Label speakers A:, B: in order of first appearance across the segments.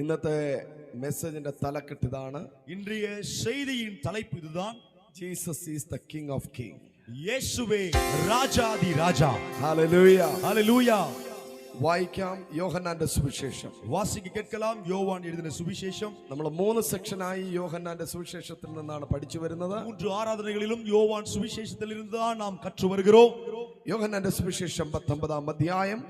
A: ഇന്നത്തെ മെസ്സേജിന്റെ തലക്കെട്ട് ഇതാണ്.
B: இன்றைய செய்தியின் தலைப்பு இதுதான்.
A: Jesus is the king of king.
B: യേശുവേ രാജാതി രാജാ.
A: ഹല്ലേലൂയ.
B: ഹല്ലേലൂയ.
A: വായിക്കാം യോഹന്നാന്റെ സുവിശേഷം.
B: വാസിക്ക് കേൾക്കാം യോവാൻ എഴുതിയ സുവിശേഷം.
A: നമ്മൾ 3 സെക്ഷനായി യോഹന്നാന്റെ സുവിശേഷത്തിൽ നിന്നാണ് പഠിച്ചു വരുന്നത്.
B: 3 ആരാധനകളിലും യോവാൻ സുവിശേഷത്തിൽ ഇരുന്നാണ് നാം കற்று வருகிறோம்.
A: യോഹന്നാന്റെ സുവിശേഷം 19-ാം അധ്യായം.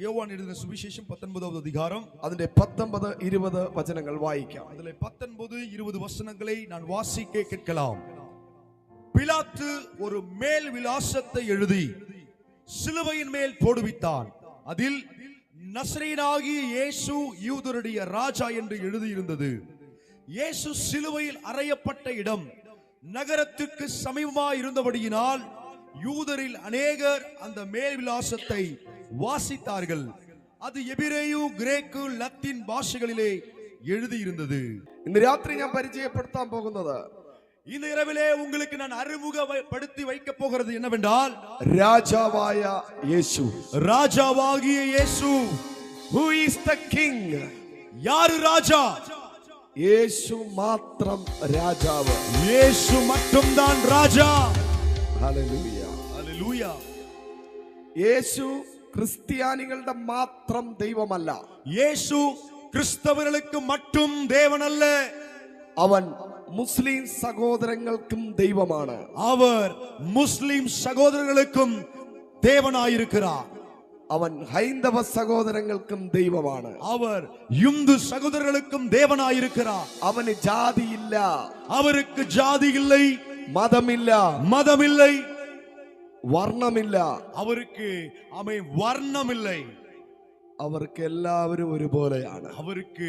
B: യോവാൻ എഴുതിയ സുവിശേഷം 19-ാം അധികാരം.
A: അതിന്റെ 19-20 വചനങ്ങൾ വായിക്കാം.
B: അതിലെ 19-20 வசனங்களை நான் வாசிக்க கேட்கலாம். பிலாத்து ஒரு மேல் விலாசத்தை எழுதி சிலுவையின் மேல் போடுவித்தான். அதில் நசரேயனாகிய இயேசு யூதருடைய ராஜா என்று எழுதியிருந்தது. இயேசு சிலுவையில் அறையப்பட்ட இடம் நகரத்துக்கு சமீபமாய் இருந்தபடியினால் யூதரில் அநேகர் அந்த மேல் விலாசத்தை வாசித்தார்கள். அது எபிரேயு, கிரேக்கு, லத்தீன் பாஷைகளிலே எழுதியிருந்தது.
A: ഇന്ന് രാത്രി ഞാൻ പരിചയപ്പെടുത്താൻ പോകുന്നത്,
B: இந்த இரவிலே உங்களுக்கு நான் அறிமுகப்படுத்தி வைக்க போகிறது என்னவென்றால்,
A: രാജാവായ യേശു.
B: ராஜாவாகிய இயேசு.
A: Who is the king?
B: யாரு ராஜா?
A: യേശു മാത്രം രാജാവ്.
B: இயேசு மட்டும்தான் ராஜா.
A: ഹല്ലേലൂയ.
B: ഹല്ലേലൂയ.
A: യേശു ക്രിസ്ത്യാനികളുടെ മാത്രം ദൈവമല്ല.
B: இயேசு கிறிஸ்தவர்களுக்கு மட்டும் தேவன் அல்ல.
A: അവൻ മുസ്ലിം സഹോദരങ്ങൾക്കും ദൈവമാണ്.
B: அவர் முஸ்லிம் சகோதரர்களுக்கும் தேவனாயிருக்கிறார்.
A: അവൻ ഹൈന്ദവ സഹോദരങ്ങൾക്കും ദൈവമാണ്.
B: அவர் இந்து சகோதரர்களுக்கும் தேவனாயிருக்கிறார்.
A: അവന് ജാതിയില്ല,
B: அவருக்கு ஜாதி இல்லை,
A: മതമില്ല,
B: மதமில்லை,
A: വർണ്ണമില്ല.
B: அவருக்கு வர்ணம் இல்லை.
A: അവർക്ക് എല്ലാവരും ഒരുപോലെയാണ്.
B: அவருக்கு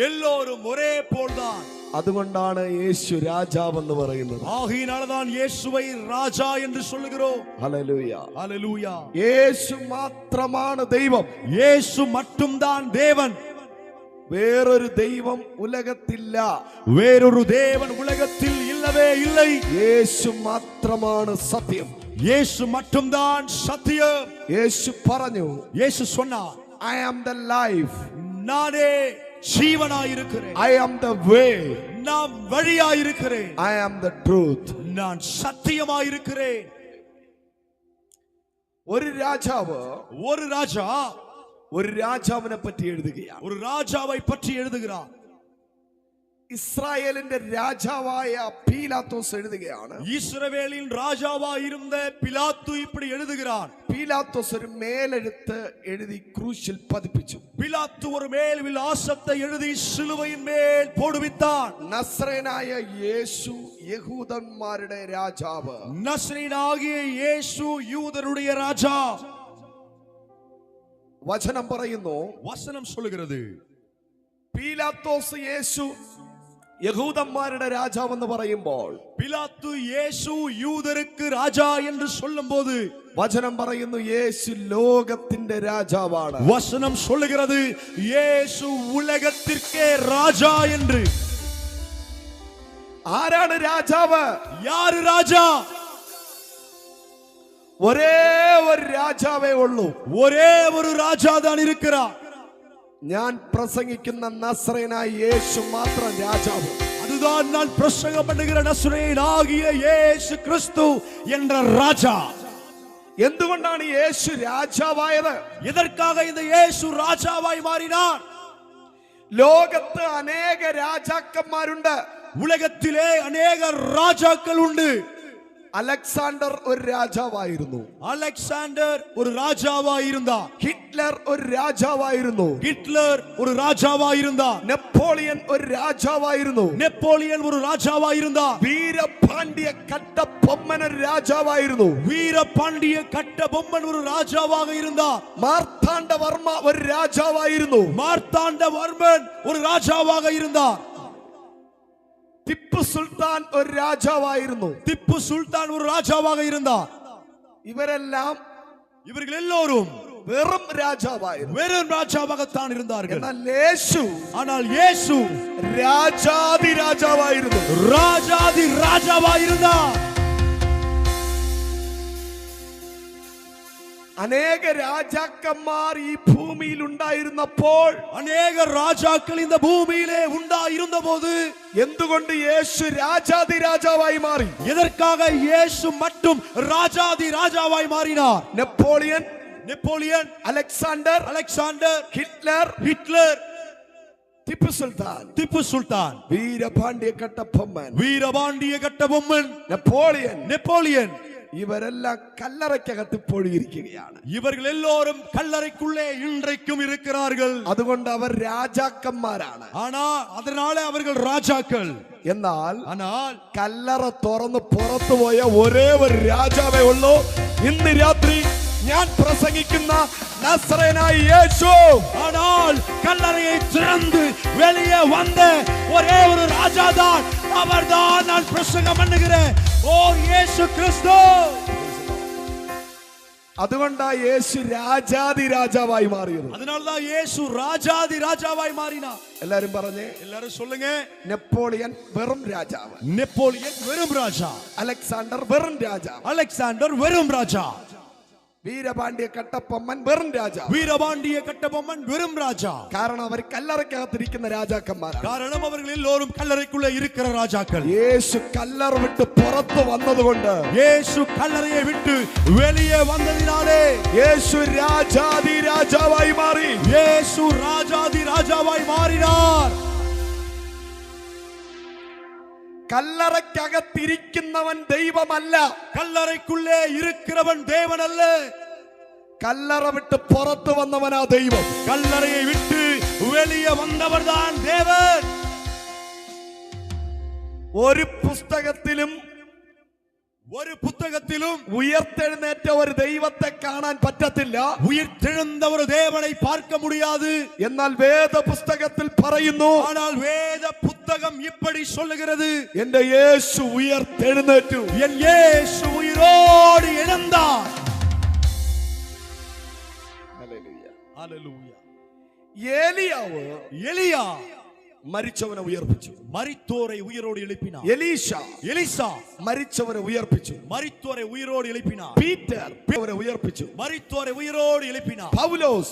B: எல்லோரும் ஒரே போல்தான்.
A: അതുകൊണ്ടാണ് യേശു രാജാവെന്ന് പറയുന്നത്.
B: ஆகையினால்தான் இயேசுவை ராஜா என்று சொல்லுகிறோம்.
A: ഹല്ലേലൂയ.
B: ஹல்லேலூயா.
A: യേശു മാത്രമാണ് ദൈവം.
B: இயேசு மட்டும்தான் தேவன்.
A: വേറൊരു ദൈവം ഉലകത്തില്ല.
B: வேறொரு தேவன் உலகத்தில் இல்லவே இல்லை.
A: യേശു മാത്രമാണ് സത്യം.
B: இயேசு மட்டும்தான் சத்தியம்.
A: യേശു പറഞ്ഞു,
B: இயேசு சொன்னார்,
A: I am the life.
B: நானே ஜீவனாயிருக்கிறேன்.
A: I am the way.
B: நான் வழியாயிருக்கிறேன்.
A: I am the truth.
B: நான் சத்தியமாயிருக்கிறேன்.
A: ഒരു രാജാവ്
B: ஒரு
A: രാജാവിനെ പറ്റി എഴുതുകയാണ്.
B: ஒரு ராஜாவை பற்றி எழுதுகிறார்.
A: ഇസ്രായേലിന്റെ രാജാവായ പീലാത്തോസ് എഴുതുകയാണ്.
B: ഇസ്രായേലിൻ രാജാവായിരുന്ന പിലാത്തു இப்படி எழுதுகிறான்.
A: പീലാത്തോസ് ഒരു മേലെഴുത്ത് എഴുതി ക്രൂശിൽ പതിപ്പിച്ചു.
B: പിലാത്തു ഒരു മേൽ വിലാസത്തെ എഴുതി സിലുവയിൻ മേൽ പോടുവിത്താൻ.
A: നസ്രേനായ യേശു യഹൂദന്മാരുടെ രാജാവ്.
B: നസ്രേനാകിയ യേശു യൂദരുടെ രാജാ.
A: വചനം പറയുന്നു,
B: വചനം சொல்லுகிறது,
A: പീലാത്തോസ് യേശു യഹൂദന്മാരുടെ രാജാവെന്ന് പറയുമ്പോൾ,
B: പിലാത്തു യേശു യൂദർക്ക് രാജാ എന്ന് சொல்லும்போது,
A: വചനം പറയുന്നു യേശു ലോകത്തിന്റെ രാജാവാണ്.
B: വചനം சொல்லுகிறது യേശു ഉലകത്തിற்கே രാജാ എന്ന്.
A: ആരാണ് രാജാവ്?
B: യാര് രാജാ?
A: ഒരേ ഒരു രാജാവേ ഉള്ളൂ.
B: ഒരേ ഒരു രാജാ தான் இருக்கிறார்.
A: ഞാൻ പ്രസംഗിക്കുന്ന നസ്രേനായ യേശു മാത്രം രാജാവ്.
B: அதுதான் நான் பிரசங்கம் பண்ணுகிற நசரேயனாகிய இயேசு கிறிஸ்து என்ற ராஜா.
A: എന്തുകൊണ്ടാണ് യേശു രാജാവായത്?
B: എதற்காக இந்த இயேசு ராஜாவாய் மாறினார்?
A: ലോകത്ത് അനേക രാജാക്കന്മാരുണ്ട്.
B: ഉലകത്തിലെ അനേക രാജാക്കൾ ഉണ്ട്.
A: അലക്സാണ്ടർ ഒരു രാജാവായിരുന്നു.
B: അലക്സാണ്ടർ ഒരു രാജാവായിരുന്നാർ.
A: ഹിറ്റ്ലർ ഒരു രാജാവായിരുന്നു.
B: ഹിറ്റ്ലർ ഒരു രാജാവായിരുന്നാർ.
A: നെപ്പോളിയൻ ഒരു രാജാവായിരുന്നു.
B: നെപ്പോളിയൻ ഒരു രാജാവായിരുന്നാർ.
A: വീരപാണ്ഡ്യ കട്ടബൊമ്മൻ ഒരു രാജാവായിരുന്നു.
B: വീരപാണ്ഡ്യ കട്ടബൊമ്മൻ ഒരു രാജാവാக இருந்தார்.
A: മാർത്താണ്ഡവർമ്മ ഒരു രാജാവായിരുന്നു.
B: മാർത്താണ്ഡവർമ്മൻ ഒരു രാജാവാக இருந்தார்.
A: ടിപ്പു സുൽത്താൻ ഒരു രാജാവായിരുന്നു.
B: ടിപ്പു സുൽത്താൻ ഒരു രാജാവാக இருந்தார்.
A: ഇവர்கள் എല്ലോരും വെറും രാജാവായിരുന്നു.
B: வெறும் ராஜாவாகத்தான் இருந்தார்கள்.
A: ஆனால் യേശു രാജാതി രാജാവായിരുന്നു.
B: ராஜாதி ராஜாவாக இருந்தார்.
A: അനേക രാജാക്കന്മാർ ഈ ഭൂമിയിൽ ഉണ്ടായിരുന്നപ്പോൾ
B: അനേക രാജാക്കൾ இந்த பூமியிலே உண்டாயிருந்தபோது
A: എന്തുകൊണ്ട് യേശു രാജാതി രാജാവായി മാറി?
B: எதற்காக இயேசு மட்டும் ராஜாதி ராஜாவாய் மாறினார்?
A: Napoleon, Alexander, Hitler,
B: Tipu Sultan,
A: Veerapandiya Kattabomman, Napoleon ഇവരെല്ലാം കല്ലറയ്ക്കകത്ത് പൊഴിയിരിക്കുകയാണ്.
B: ഇവர்கள் எல்லோரும் கல்லறைக்குள்ளே இன்றைக்கும் இருக்கிறார்கள்.
A: അതുകൊണ്ട് അവർ രാജാക്കന്മാരാണ്.
B: அதனால அவர்கள் ராஜாக்கள்.
A: എന്നാൽ കല്ലറ തുറന്ന് പുറത്തുപോയ ഒരേ ഒരു രാജാവേ ഉള്ളൂ ഇന്ന് രാത്രി ഞാൻ പ്രസംഗിക്കുന്ന നസറേനായ യേശു.
B: ஆனால் கல்லறையை திறந்து வெளியே வந்த ஒரே ஒரு ராஜாதான் அவர்தான் நான் பிரசங்கம் பண்ணுகிறேன். ஓ இயேசு கிறிஸ்து.
A: അതുകൊണ്ടാ യേശു രാജാതി രാജാവായി മാറിയത്.
B: அதனாலதான் இயேசு ராஜாதி ராஜாவாய் மாறினார்.
A: എല്ലാരും പറഞ്ഞേ,
B: எல்லாரும் சொல்லுங்க.
A: നെപ്പോളിയൻ വെറും രാജാവ്,
B: നെപ്പോളിയൻ വെറും രാജാ.
A: അലക്സാണ്ടർ വെറും രാജാവ്,
B: അലക്സാണ്ടർ വെറും രാജാ.
A: വീരപാണ്ഡ്യ കട്ടപ്പൊമ്മൻ വെറും രാജാവ്,
B: വീരപാണ്ഡ്യ കട്ടപ്പൊമ്മൻ വെറും രാജാ.
A: കാരണം അവർ കല്ലറയ്ക്കകത്തിരിക്കുന്ന രാജാക്കന്മാരാണ്.
B: കാരണം അവർ എല്ലാവരും കല്ലറയ്ക്കുള്ള ഇരിക്കുന്ന രാജാക്കൾ.
A: യേശു കല്ലറ വിട്ട് പുറത്തു വന്നതുകൊണ്ട്,
B: യേശു കല്ലറയെ വിട്ട് വെളിയെ വന്നതിനാലേ
A: യേശു രാജാതി രാജാവായി മാറി.
B: യേശു രാജാതി രാജാവായി മാറിനാർ.
A: കല്ലറയ്ക്കകത്തിരിക്കുന്നവൻ ദൈവമല്ല,
B: കല്ലറയ്ക്കുള്ളേ ഇരിക്കുന്നവൻ ദേവനല്ല.
A: കല്ലറ വിട്ട് പുറത്തു വന്നവനാ ദൈവം.
B: കല്ലറയെ വിട്ട് വെളിയെ വന്നവർதான் ദേവൻ.
A: ഒരു പുസ്തകത്തിലും ഉയർത്തെഴുന്നേറ്റ ഒരു ദൈവത്തെ കാണാൻ പറ്റത്തില്ല.
B: ഉയർത്തെഴുന്ന ഒരു ദേവനെ பார்க்க முடியாது.
A: എന്നാൽ വേദ പുസ്തകത്തിൽ പറയുന്നു,
B: ஆனால் வேத புத்தகம் இப்படி சொல்லுகிறது,
A: എന്റെ യേശു ഉയർത്തെഴുന്നേറ്റു.
B: என் இயேசு உயிரோடு எழுந்தார்.
A: ഹല്ലേലൂയ. എലിയാ മരിച്ചവനെ ഉയർപ്പിച്ചു,
B: മരിത്തോരെ ഉയരോട് എഴുപ്പിനാർ.
A: എലീശ മരിച്ചവനെ ഉയർപ്പിച്ചു,
B: മരിത്തോരെ ഉയരോട് എഴുപ്പിനാർ.
A: പീറ്റർ അവനെ ഉയർപ്പിച്ചു,
B: മരിത്തോരെ ഉയരോട് എഴുപ്പിനാർ.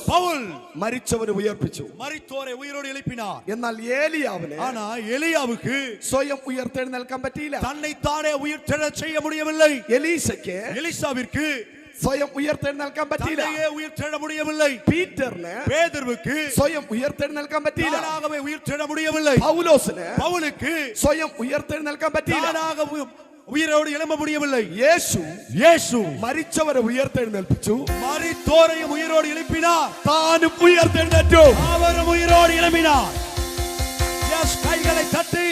A: പൗൽ മരിച്ചവനെ ഉയർപ്പിച്ചു,
B: മരിത്തോരെ ഉയരോട് എഴുപ്പിനാർ.
A: എന്നാൽ
B: എലിയാവുക്ക്
A: സ്വയം ഉയർത്തെഴുന്നേൽക്കാൻ പറ്റിയില്ല.
B: തന്നെത്താനെ ഉയർത്തെഴ ചെയ്യ முடியவில்லை.
A: എലീശയ്ക്ക് സ്വയം ഉയർത്തെഴുന്നേൽക്കാൻ പറ്റിയില്ല.
B: ഉയർത്തെഴ முடியவில்லை.
A: പേതുരുവിന് സ്വയം ഉയർത്തെഴുന്നേൽക്കാൻ പറ്റിയില്ല.
B: ഉയർത്തെഴ முடியவில்லை.
A: പൗലുക്ക് സ്വയം ഉയർത്തെഴുന്നേൽക്കാൻ പറ്റിയില്ല.
B: ഉയരോട് എഴുമ്പ முடியவில்லை.
A: യേശു മരിച്ചവരെ ഉയർത്തെഴുന്നേൽപ്പിച്ചു,
B: മരിത്തോരെയും ഉയരോട് എഴുപ്പിനാർ.
A: താനും ഉയർത്തെഴുന്നേറ്റു,
B: അവരും ഉയരോട് എഴുപ്പിനാർ. കൈകളെ തട്ടി.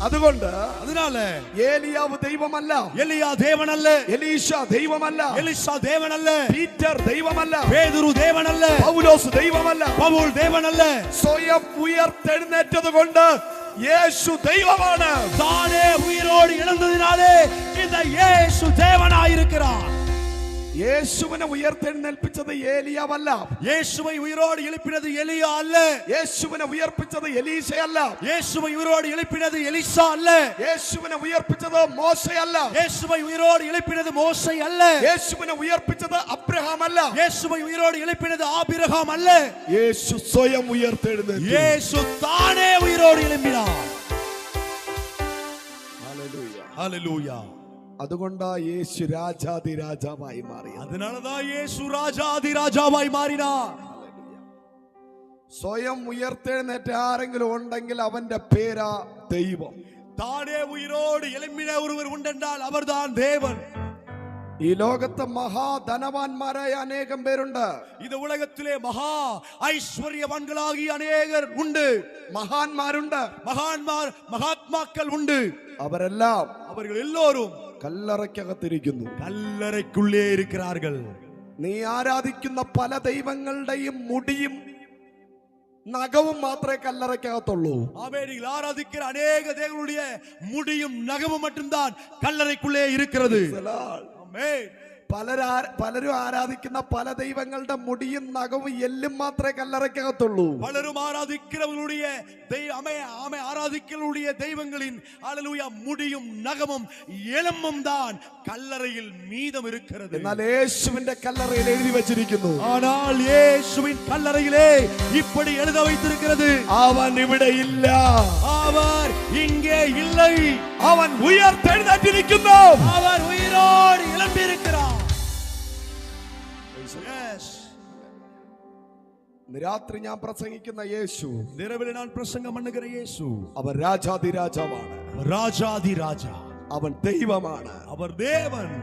A: അതുകൊണ്ട്
B: ഏലിയാവ്
A: ദൈവമല്ല,
B: എലിയാ ദേവനല്ല.
A: എലീശ ദൈവമല്ല,
B: എലീശ ദേവനല്ല.
A: പീറ്റർ ദൈവമല്ല,
B: പേതുരു ദേവനല്ല.
A: പൗലോസ് ദൈവമല്ല,
B: പൗൽ ദേവനല്ല.
A: സ്വയം ഉയർത്തെഴുന്നേറ്റത് കൊണ്ട് യേശു ദൈവമാണ്.
B: താനേ ഉയരോട് എഴുന്നതിനാലേ இந்த യേശു ദേവനായിരിக்கிறார்.
A: യേശുവിനെ ഉയർത്തെഴുന്നേൽപ്പിച്ചത് ഏലിയാവല്ല.
B: യേശുവെ ഉയരോട് എഴുപ്പിനത് എലിയാ അല്ല.
A: യേശുവിനെ ഉയർപ്പിച്ചത് എലീശയല്ല.
B: യേശുവെ ഉയരോട് എഴുപ്പിനത് എലീശ അല്ല.
A: യേശുവിനെ ഉയർപ്പിച്ചത് മോശയല്ല.
B: യേശുവെ ഉയരോട് എഴുപ്പിനത് മോശ അല്ല.
A: യേശുവിനെ ഉയർപ്പിച്ചത് അബ്രഹാം അല്ല.
B: യേശുവെ ഉയരോട് എഴുപ്പിനത് ആബിരഹാം അല്ല.
A: യേശു സ്വയം ഉയർത്തെഴുന്നേറ്റു.
B: യേശു താനേ ഉയരോട് എഴുപ്പിനാർ.
A: Hallelujah,
B: hallelujah.
A: അതുകൊണ്ടാ യേശു രാജാതി രാജാവായി മാറി.
B: അതിനാലതാ യേശു രാജാതി രാജാവായി മാറിനാർ.
A: സ്വയം ഉയർത്തെഴുന്നേറ്റ ആരെങ്കിലും ഉണ്ടെങ്കിൽ അവന്റെ പേരാ ദൈവം.
B: താനേ ഉയരോട് എഴുമ്പിന ഒരുവർ ഉണ്ടെന്നാൽ അവർதான் ദേവൻ.
A: ഈ ലോകത്ത് മഹാധനവാന്മാരായ അനേകം പേരുണ്ട്.
B: ഇത് ഉലകത്തിലെ മഹാ ഐശ്വര്യവാൻകളാകിയ അനേകർ ഉണ്ട്.
A: മഹാന്മാരുണ്ട്,
B: മഹാത്മാക്കൾ ഉണ്ട്.
A: അവരെല്ലാം
B: എല്ലാവരും
A: കല്ലറയ്ക്കകത്തിരിക്കുന്നു,
B: കല്ലറയ്ക്കുള്ളേ ഇരിക്கிறார்கள்.
A: നീ ആരാധിക്കുന്ന പല ദൈവങ്ങളുടെയും മുടിയും നഖവും മാത്രമേ കല്ലറയ്ക്കകത്തുള്ളൂ.
B: நீங்கள் ஆராதிக்கிற அநேக தேவனுடைய முடியும் நகமும் மட்டும்தான் கல்லறைக்குள்ளே இருக்கிறது.
A: പലരും ആരാധിക്കുന്ന പല ദൈവങ്ങളുടെ മുടിയും നഖവും എല്ലും മാത്രമേ കല്ലറയ്ക്കകത്തുള്ളൂ.
B: பலரும் ஆராதிக்கிறவர்களுடைய ஆராதிக்கிறவர்களுடைய தெய்வங்களின் அல்லேலூயா முடியும் நகமும் எலும்பும் தான் கல்லறையில் மீதம் இருக்கிறது.
A: എന്നാൽ യേശുവിന്റെ കല്ലറയിൽ എഴുതി വെച്ചിരിക്കുന്നു,
B: ஆனால் இயேசுவின் கல்லறையிலே இப்படி எழுத வைத்திருக்கிறது,
A: അവൻ ഇവിടെ ഇല്ല,
B: அவர் இங்கே இல்லை,
A: അവൻ ഉയർത്തെഴുന്നേറ്റിരിക്കുന്നു.
B: அவர் உயிரோடு எழும்பியிருக்கிறார். Yes.
A: രാത്രി ഞാൻ പ്രസംഗിക്കുന്ന യേശു,
B: இரவில் நான் பிரசங்கம் பண்ணுகிற இயேசு,
A: അവൻ രാജാതിരാജാവാണ്,
B: ராஜாதி ராஜா,
A: അവൻ ദൈവമാണ്,
B: அவர் தேவன்.